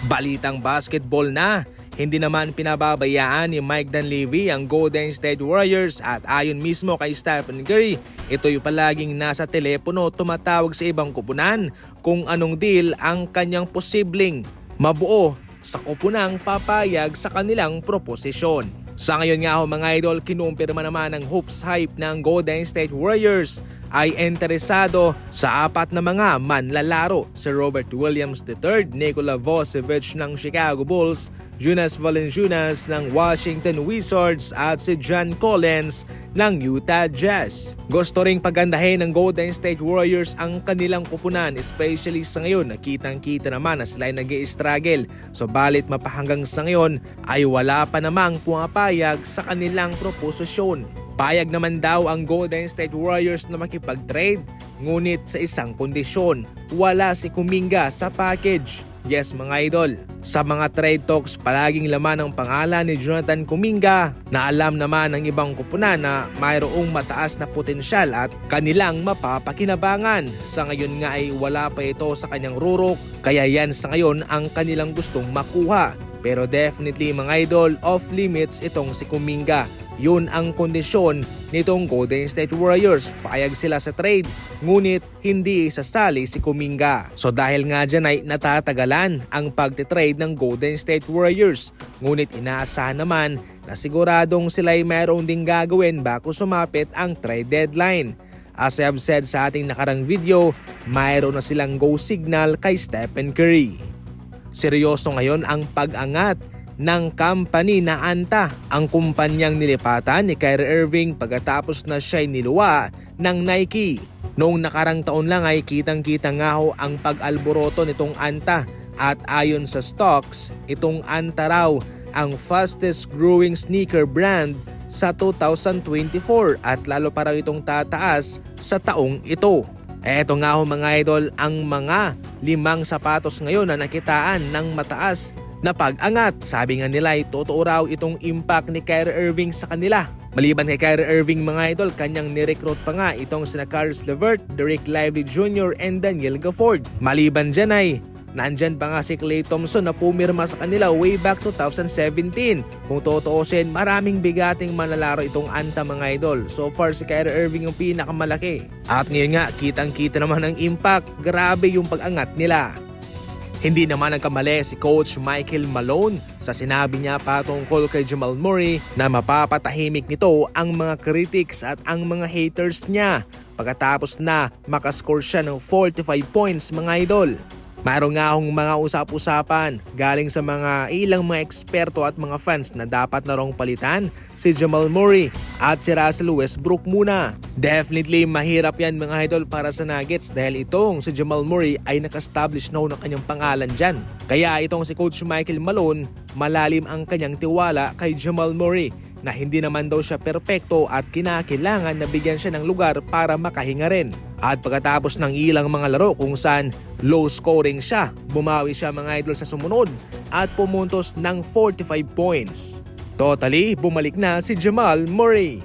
Balitang basketball na. Hindi naman pinababayaan ni Mike Dunleavy ang Golden State Warriors at ayon mismo kay Stephen Curry, ito'y palaging nasa telepono tumatawag sa ibang kupunan kung anong deal ang kanyang posibleng mabuo sa kupunang papayag sa kanilang proposisyon. Sa ngayon nga mga idol, kinumpirma naman ng hoops hype ng Golden State Warriors ay interesado sa apat na mga manlalaro: si Robert Williams III, Nikola Vucevic ng Chicago Bulls, Jonas Valanciunas ng Washington Wizards at si John Collins ng Utah Jazz. Gusto ring pagandahin ng Golden State Warriors ang kanilang kupunan, especially sa ngayon nakitang-kita naman na sila ay nag-i-struggle. Subalit mapahanggang sa ngayon ay wala pa namang pumapayag sa kanilang proposisyon. Payag naman daw ang Golden State Warriors na makipag-trade, ngunit sa isang kondisyon: wala si Kuminga sa package. Yes mga idol, sa mga trade talks palaging laman ang pangalan ni Jonathan Kuminga na alam naman ng ibang kupunan na mayroong mataas na potensyal at kanilang mapapakinabangan. Sa ngayon nga ay wala pa ito sa kanyang rurok, kaya yan sa ngayon ang kanilang gustong makuha. Pero definitely mga idol, off limits itong si Kuminga. Yun ang kondisyon nitong Golden State Warriors. Payag sila sa trade, ngunit hindi isasali si Kuminga. So dahil nga dyan ay natatagalan ang pagtitrade ng Golden State Warriors. Ngunit inaasahan naman na siguradong sila ay mayroong ding gagawin bago sumapit ang trade deadline. As I have said sa ating nakarang video, mayroon na silang go signal kay Stephen Curry. Seryoso ngayon ang pag-angat ng company na Anta, ang kumpanyang nilipatan ni Kyrie Irving pagkatapos na siya'y niluwa ng Nike. Noong nakarang taon lang ay kitang-kita nga ho ang pag-alboroto nitong Anta, at ayon sa stocks, itong Anta raw ang fastest growing sneaker brand sa 2024 at lalo pa raw itong tataas sa taong ito. Eto nga ho mga idol ang mga 5 sapatos ngayon na nakitaan ng mataas na pag-angat. Sabi nga nila ay totoo raw itong impact ni Kyrie Irving sa kanila. Maliban kay Kyrie Irving mga idol, kanyang nirecruit pa nga itong sina Caris LeVert, Derek Lively Jr. and Daniel Gafford. Maliban dyan ay nandyan pa nga si Klay Thompson na pumirma sa kanila way back 2017. Kung totoosin, maraming bigating manlalaro itong Anta mga idol. So far si Kyrie Irving yung pinakamalaki. At ngayon nga, kitang-kita naman ang impact. Grabe yung pag-angat nila. Hindi naman nagkamali si Coach Michael Malone sa sinabi niya patungkol kay Jamal Murray na mapapatahimik nito ang mga critics at ang mga haters niya pagkatapos na makascore siya ng 45 points mga idol. Mayroon nga akong mga usap-usapan galing sa mga ilang mga eksperto at mga fans na dapat na rong palitan si Jamal Murray at si Russell Westbrook muna. Definitely mahirap yan mga idol para sa Nuggets dahil itong si Jamal Murray ay naka-establish na ng kanyang pangalan dyan. Kaya itong si Coach Michael Malone, malalim ang kanyang tiwala kay Jamal Murray na hindi naman daw siya perpekto at kinakailangan na bigyan siya ng lugar para makahinga rin. At pagkatapos ng ilang mga laro kung saan low scoring siya, bumawi siya mga idol sa sumunod at pumuntos ng 45 points. Totally, bumalik na si Jamal Murray.